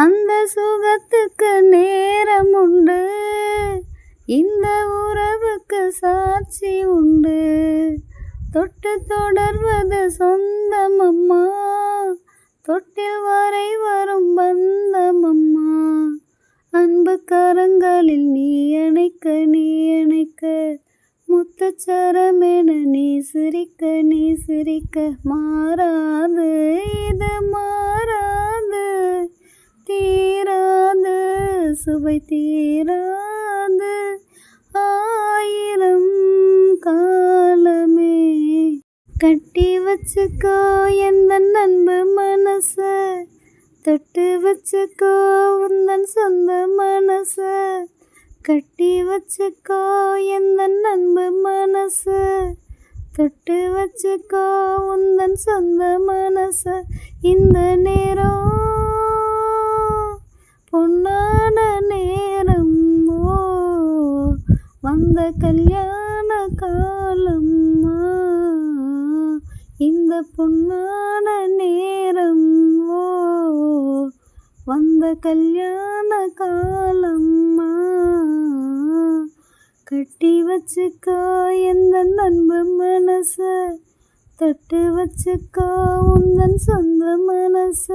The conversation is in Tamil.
அந்த சுகத்துக்கு நேரம் உண்டு, இந்த உறவுக்கு சாட்சி உண்டு. தொட்டு தொடர்வது சொந்தம் அம்மா, தொட்டில் வரை வரும் பந்தம் அம்மா. அன்பு கரங்களில் நீ அணைக்க நீ அணைக்க, முத்துச்சரமென நீ சிரிக்க நீ சிரிக்க. மாறாது இது மாறாது, தீராது சுவை தீராது, ஆயிரம் காலமே. கட்டி வச்சுக்கோ எந்தன் அன்பு மனச, தொட்டு வச்சுக்கோ உந்தன் சொந்த மனச. கட்டி வச்சுக்கோ எந்தன் அன்பு மனச, தொட்டு வச்சுக்கோ உந்தன் சொந்த மனச. இந்த நேரம் பொன்னான நேரம், ஓ வந்த கல்யாண காலம். இந்த பொன்னான நேரம், ஓ வந்த கல்யாண காலம். கட்டி வச்சுக்கோ எந்தன் அன்பு மனச, தொட்டு வச்சுக்கோ உந்தன் சொந்த மனச.